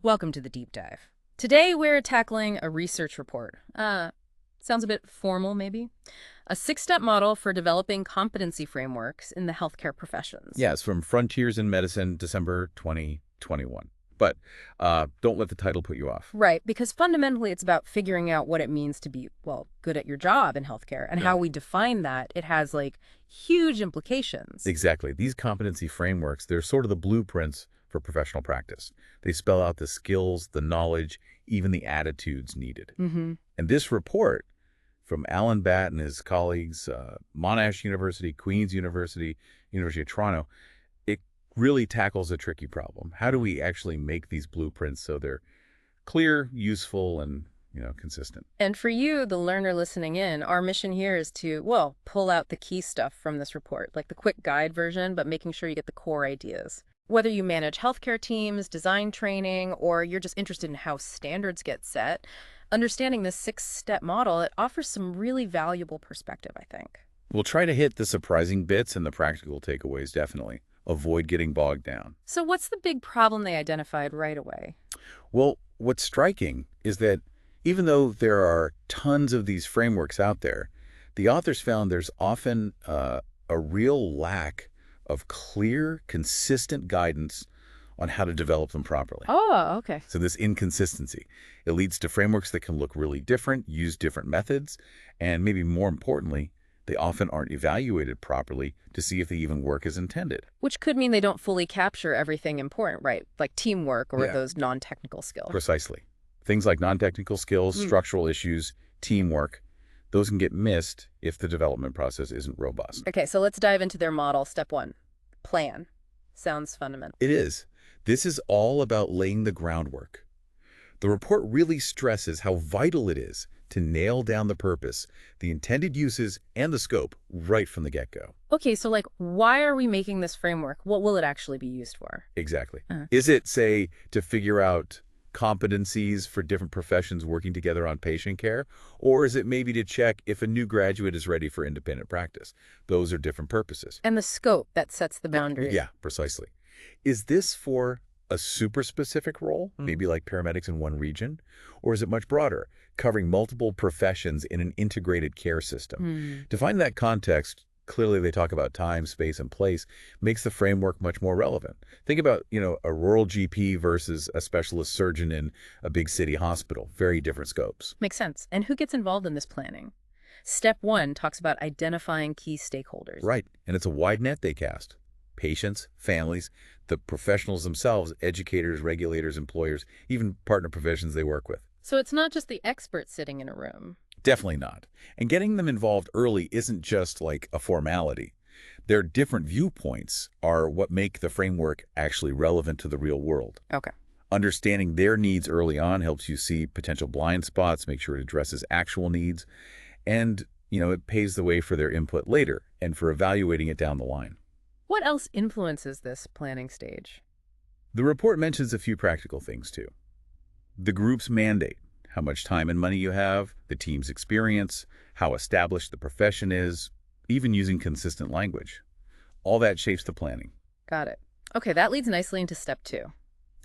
Welcome to the deep dive. Today we're tackling a research report. Sounds a bit formal, maybe? A six-step model for developing competency frameworks in the healthcare professions. Yes, from Frontiers in Medicine, December 2021. But don't let the title put you off. Right, because fundamentally it's about figuring out what it means to be, well, good at your job in healthcare and how we define that. It has, huge implications. Exactly. These competency frameworks, they're sort of the blueprints for professional practice. They spell out the skills, the knowledge, even the attitudes needed. Mm-hmm. And this report from Alan Batt and his colleagues, Monash University, Queen's University, University of Toronto, it really tackles a tricky problem. How do we actually make these blueprints so they're clear, useful, and consistent? And for you, the learner listening in, our mission here is to, well, pull out the key stuff from this report, like the quick guide version, but making sure you get the core ideas. Whether you manage healthcare teams, design training, or you're just interested in how standards get set, understanding this six-step model, it offers some really valuable perspective, I think. We'll try to hit the surprising bits and the practical takeaways, definitely. Avoid getting bogged down. So what's the big problem they identified right away? Well, what's striking is that even though there are tons of these frameworks out there, the authors found there's often a real lack of clear, consistent guidance on how to develop them properly. Oh, okay. So this inconsistency, it leads to frameworks that can look really different, use different methods, and maybe more importantly, they often aren't evaluated properly to see if they even work as intended. Which could mean they don't fully capture everything important, right? Like teamwork or those non-technical skills. Precisely. Things like non-technical skills, structural issues, teamwork, those can get missed if the development process isn't robust. Okay, so let's dive into their model. Step one, plan. Sounds fundamental. It is. This is all about laying the groundwork. The report really stresses how vital it is to nail down the purpose, the intended uses, and the scope right from the get-go. Okay, so why are we making this framework? What will it actually be used for? Exactly. Is it, say, to figure out competencies for different professions working together on patient care? Or is it maybe to check if a new graduate is ready for independent practice? Those are different purposes. And the scope that sets the boundaries. Yeah, precisely. Is this for a super specific role, maybe like paramedics in one region? Or is it much broader, covering multiple professions in an integrated care system? To find that context, clearly they talk about time, space, and place, makes the framework much more relevant. Think about, a rural GP versus a specialist surgeon in a big city hospital. Very different scopes. Makes sense. And who gets involved in this planning? Step one talks about identifying key stakeholders. Right. And it's a wide net they cast. Patients, families, the professionals themselves, educators, regulators, employers, even partner professions they work with. So it's not just the experts sitting in a room. Definitely not. And getting them involved early isn't just like a formality. Their different viewpoints are what make the framework actually relevant to the real world. Okay. Understanding their needs early on helps you see potential blind spots, make sure it addresses actual needs, and, it paves the way for their input later and for evaluating it down the line. What else influences this planning stage? The report mentions a few practical things, too. The group's mandate, how much time and money you have, the team's experience, how established the profession is, even using consistent language. All that shapes the planning. Got it. Okay, that leads nicely into step two.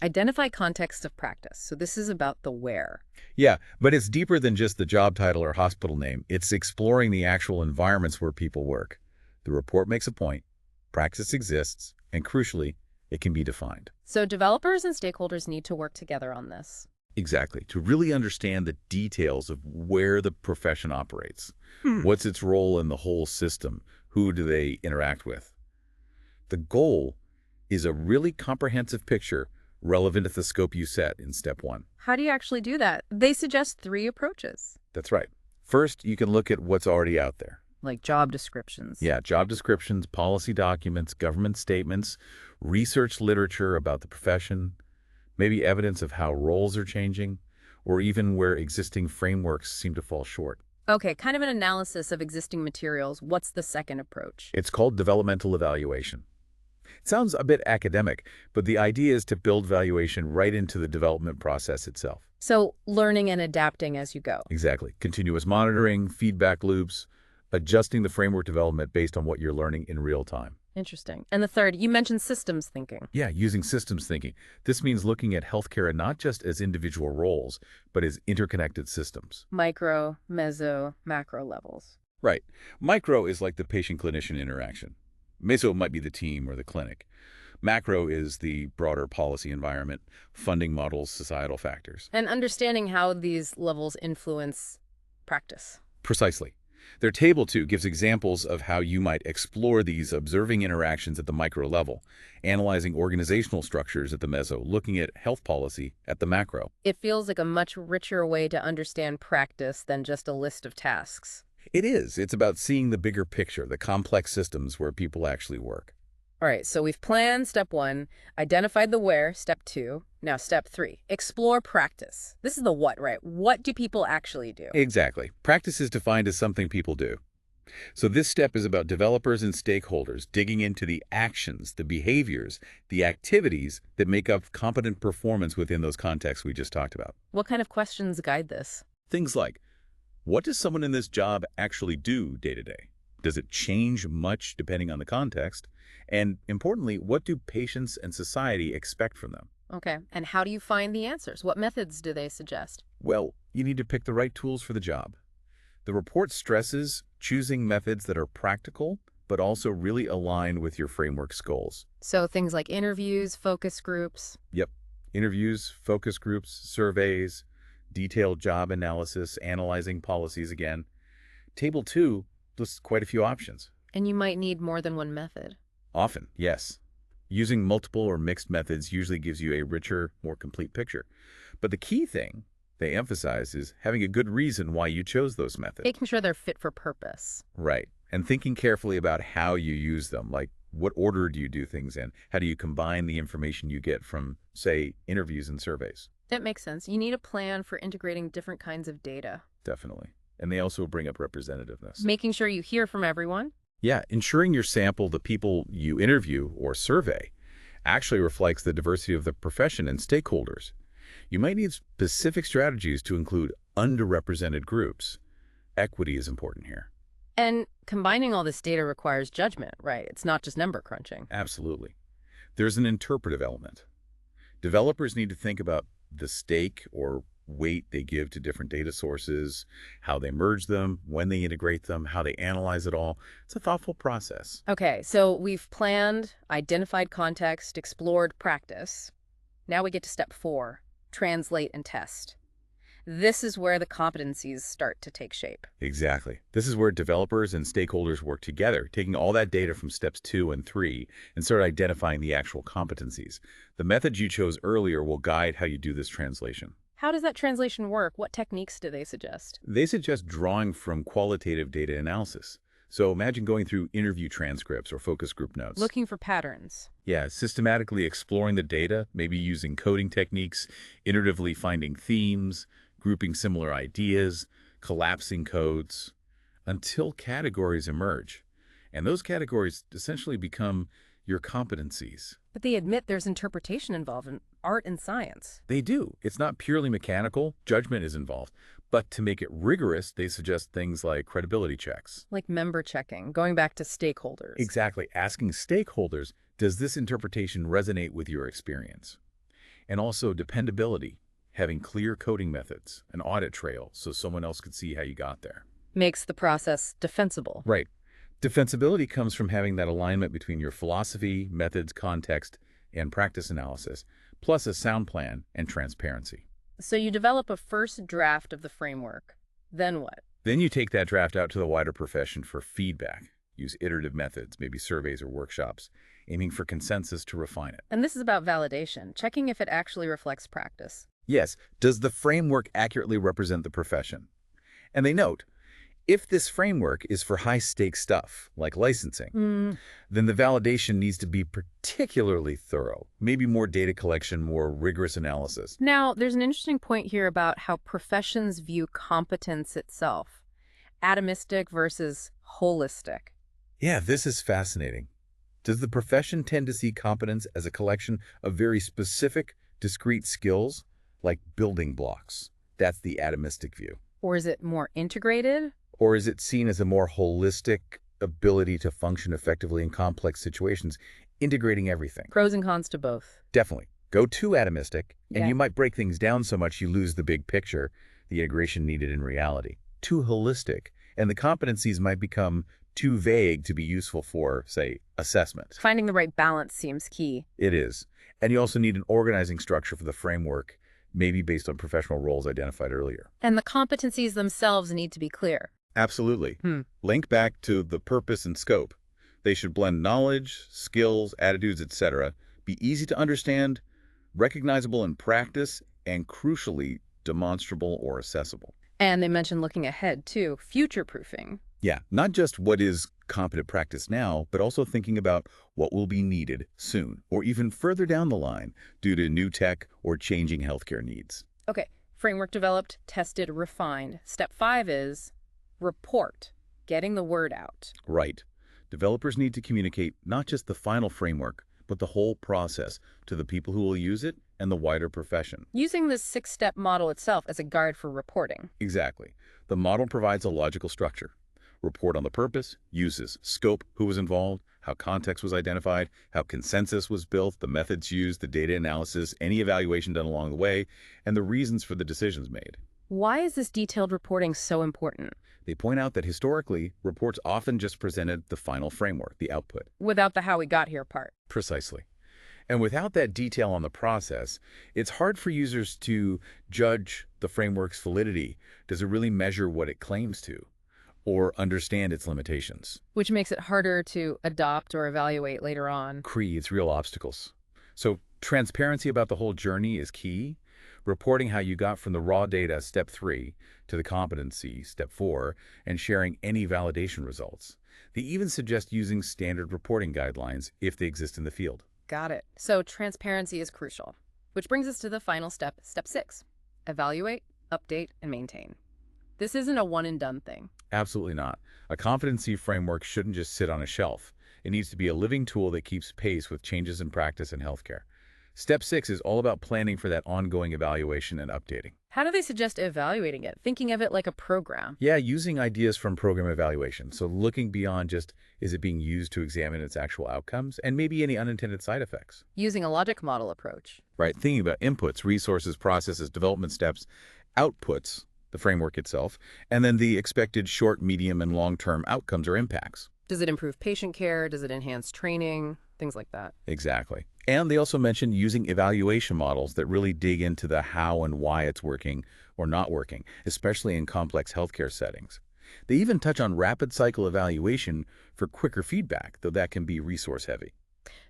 Identify context of practice. So this is about the where. Yeah, but it's deeper than just the job title or hospital name. It's exploring the actual environments where people work. The report makes a point. Practice exists, and crucially, it can be defined. So developers and stakeholders need to work together on this. Exactly, to really understand the details of where the profession operates. What's its role in the whole system? Who do they interact with? The goal is a really comprehensive picture relevant to the scope you set in step one. How do you actually do that? They suggest three approaches. That's right. First, you can look at what's already out there. Like job descriptions. Yeah, job descriptions, policy documents, government statements, research literature about the profession, maybe evidence of how roles are changing, or even where existing frameworks seem to fall short. Okay, kind of an analysis of existing materials. What's the second approach? It's called developmental evaluation. It sounds a bit academic, but the idea is to build valuation right into the development process itself. So learning and adapting as you go. Exactly. Continuous monitoring, feedback loops, adjusting the framework development based on what you're learning in real time. Interesting. And the third, you mentioned systems thinking. Yeah, using systems thinking. This means looking at healthcare not just as individual roles, but as interconnected systems. Micro, meso, macro levels. Right. Micro is like the patient-clinician interaction. Meso might be the team or the clinic. Macro is the broader policy environment, funding models, societal factors. And understanding how these levels influence practice. Precisely. Their table 2 gives examples of how you might explore these observing interactions at the micro level, analyzing organizational structures at the meso, looking at health policy at the macro. It feels like a much richer way to understand practice than just a list of tasks. It is. It's about seeing the bigger picture, the complex systems where people actually work. All right, so we've planned step 1, identified the where, step 2. Now step 3, explore practice. This is the what, right? What do people actually do? Exactly. Practice is defined as something people do. So this step is about developers and stakeholders digging into the actions, the behaviors, the activities that make up competent performance within those contexts we just talked about. What kind of questions guide this? Things like, what does someone in this job actually do day to day? Does it change much depending on the context? And importantly, what do patients and society expect from them? Okay, and how do you find the answers? What methods do they suggest? Well, you need to pick the right tools for the job. The report stresses choosing methods that are practical, but also really align with your framework's goals. So things like interviews, focus groups. Yep. Interviews, focus groups, surveys, detailed job analysis, analyzing policies again. Table 2 lists quite a few options. And you might need more than one method. Often, yes. Using multiple or mixed methods usually gives you a richer, more complete picture. But the key thing they emphasize is having a good reason why you chose those methods. Making sure they're fit for purpose. Right. And thinking carefully about how you use them, like what order do you do things in? How do you combine the information you get from, say, interviews and surveys? That makes sense. You need a plan for integrating different kinds of data. Definitely. And they also bring up representativeness. Making sure you hear from everyone. Yeah, ensuring your sample, the people you interview or survey, actually reflects the diversity of the profession and stakeholders. You might need specific strategies to include underrepresented groups. Equity is important here. And combining all this data requires judgment, right? It's not just number crunching. Absolutely. There's an interpretive element. Developers need to think about the stake or weight they give to different data sources, how they merge them, when they integrate them, how they analyze it all. It's a thoughtful process. Okay, so we've planned, identified context, explored practice. Now we get to step 4, translate and test. This is where the competencies start to take shape. Exactly. This is where developers and stakeholders work together, taking all that data from steps 2 and 3 and start identifying the actual competencies. The methods you chose earlier will guide how you do this translation. How does that translation work? What techniques do they suggest? They suggest drawing from qualitative data analysis. So imagine going through interview transcripts or focus group notes. Looking for patterns. Yeah, systematically exploring the data, maybe using coding techniques, iteratively finding themes, grouping similar ideas, collapsing codes, until categories emerge. And those categories essentially become your competencies. But they admit there's interpretation involved in art and science. They do. It's not purely mechanical. Judgment is involved. But to make it rigorous, they suggest things like credibility checks. Like member checking, going back to stakeholders. Exactly. Asking stakeholders, does this interpretation resonate with your experience? And also dependability, having clear coding methods, an audit trail so someone else could see how you got there. Makes the process defensible. Right. Defensibility comes from having that alignment between your philosophy, methods, context, and practice analysis, plus a sound plan and transparency. So you develop a first draft of the framework. Then what? Then you take that draft out to the wider profession for feedback. Use iterative methods, maybe surveys or workshops, aiming for consensus to refine it. And this is about validation, checking if it actually reflects practice. Yes, does the framework accurately represent the profession? And they note, if this framework is for high-stakes stuff, like licensing, then the validation needs to be particularly thorough, maybe more data collection, more rigorous analysis. Now, there's an interesting point here about how professions view competence itself. Atomistic versus holistic. Yeah, this is fascinating. Does the profession tend to see competence as a collection of very specific, discrete skills, like building blocks? That's the atomistic view. Or is it more integrated? Or is it seen as a more holistic, ability to function effectively in complex situations, integrating everything. Pros and cons to both. Definitely. Go too atomistic, and Yeah. you might break things down so much you lose the big picture, the integration needed in reality. Too holistic, and the competencies might become too vague to be useful for, say, assessment. Finding the right balance seems key. It is. And you also need an organizing structure for the framework, maybe based on professional roles identified earlier. And the competencies themselves need to be clear. Absolutely. Hmm. Link back to the purpose and scope. They should blend knowledge, skills, attitudes, etc., be easy to understand, recognizable in practice, and crucially, demonstrable or accessible. And they mentioned looking ahead, too, future-proofing. Yeah, not just what is competent practice now, but also thinking about what will be needed soon, or even further down the line due to new tech or changing healthcare needs. Okay, framework developed, tested, refined. Step 5 is report, getting the word out. Right. Developers need to communicate not just the final framework, but the whole process to the people who will use it and the wider profession. Using this 6-step model itself as a guide for reporting. Exactly. The model provides a logical structure. Report on the purpose, uses, scope, who was involved, how context was identified, how consensus was built, the methods used, the data analysis, any evaluation done along the way, and the reasons for the decisions made. Why is this detailed reporting so important? They point out that historically, reports often just presented the final framework, the output. Without the how we got here part. Precisely. And without that detail on the process, it's hard for users to judge the framework's validity. Does it really measure what it claims to? Or understand its limitations? Which makes it harder to adopt or evaluate later on. Creates real obstacles. So transparency about the whole journey is key. Reporting how you got from the raw data, step 3, to the competency, step 4, and sharing any validation results. They even suggest using standard reporting guidelines if they exist in the field. Got it. So transparency is crucial. Which brings us to the final step, step 6. Evaluate, update, and maintain. This isn't a one-and-done thing. Absolutely not. A competency framework shouldn't just sit on a shelf. It needs to be a living tool that keeps pace with changes in practice in healthcare. Step 6 is all about planning for that ongoing evaluation and updating. How do they suggest evaluating it? Thinking of it like a program. Yeah, using ideas from program evaluation. So looking beyond just, is it being used to examine its actual outcomes and maybe any unintended side effects? Using a logic model approach. Right, thinking about inputs, resources, processes, development steps, outputs, the framework itself, and then the expected short, medium, and long-term outcomes or impacts. Does it improve patient care? Does it enhance training? Things like that. Exactly. And they also mentioned using evaluation models that really dig into the how and why it's working or not working, especially in complex healthcare settings. They even touch on rapid cycle evaluation for quicker feedback, though that can be resource heavy.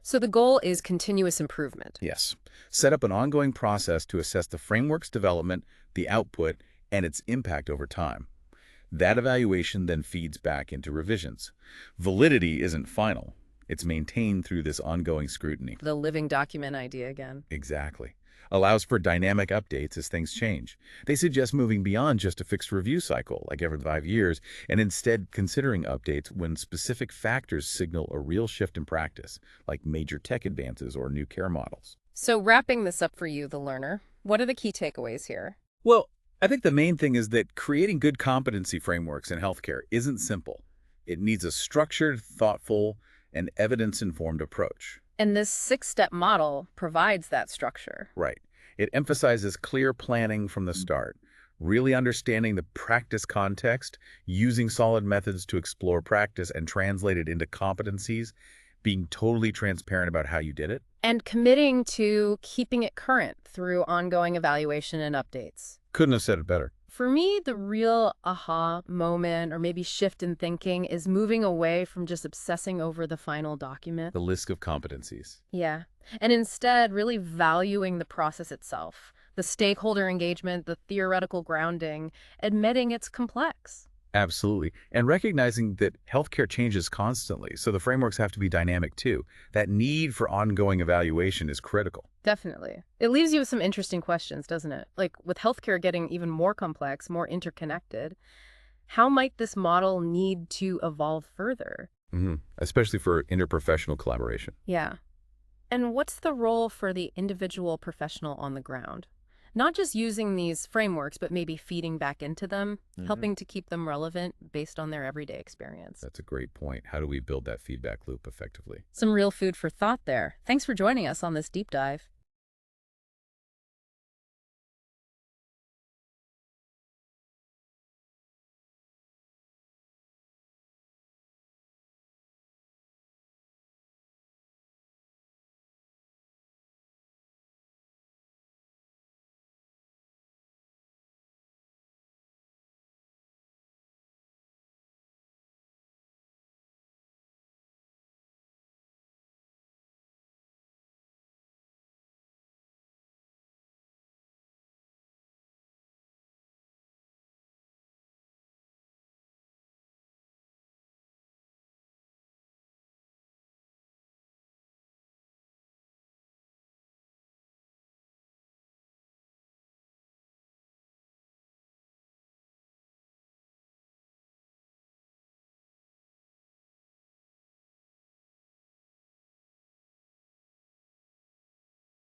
So the goal is continuous improvement. Yes. Set up an ongoing process to assess the framework's development, the output, and its impact over time. That evaluation then feeds back into revisions. Validity isn't final. It's maintained through this ongoing scrutiny. The living document idea again. Exactly. Allows for dynamic updates as things change. They suggest moving beyond just a fixed review cycle, like every 5 years, and instead considering updates when specific factors signal a real shift in practice, like major tech advances or new care models. So wrapping this up for you, the learner, what are the key takeaways here? Well, I think the main thing is that creating good competency frameworks in healthcare isn't simple. It needs a structured, thoughtful, and evidence-informed approach. And this 6-step model provides that structure. Right. It emphasizes clear planning from the start, really understanding the practice context, using solid methods to explore practice and translate it into competencies, being totally transparent about how you did it. And committing to keeping it current through ongoing evaluation and updates. Couldn't have said it better. For me, the real aha moment or maybe shift in thinking is moving away from just obsessing over the final document. The list of competencies. Yeah. And instead, really valuing the process itself, the stakeholder engagement, the theoretical grounding, admitting it's complex. Absolutely. And recognizing that healthcare changes constantly, so the frameworks have to be dynamic too. That need for ongoing evaluation is critical. Definitely. It leaves you with some interesting questions, doesn't it? Like with healthcare getting even more complex, more interconnected, how might this model need to evolve further? Especially for interprofessional collaboration. Yeah. And what's the role for the individual professional on the ground? Not just using these frameworks, but maybe feeding back into them, Hmm. helping to keep them relevant based on their everyday experience. That's a great point. How do we build that feedback loop effectively? Some real food for thought there. Thanks for joining us on this deep dive.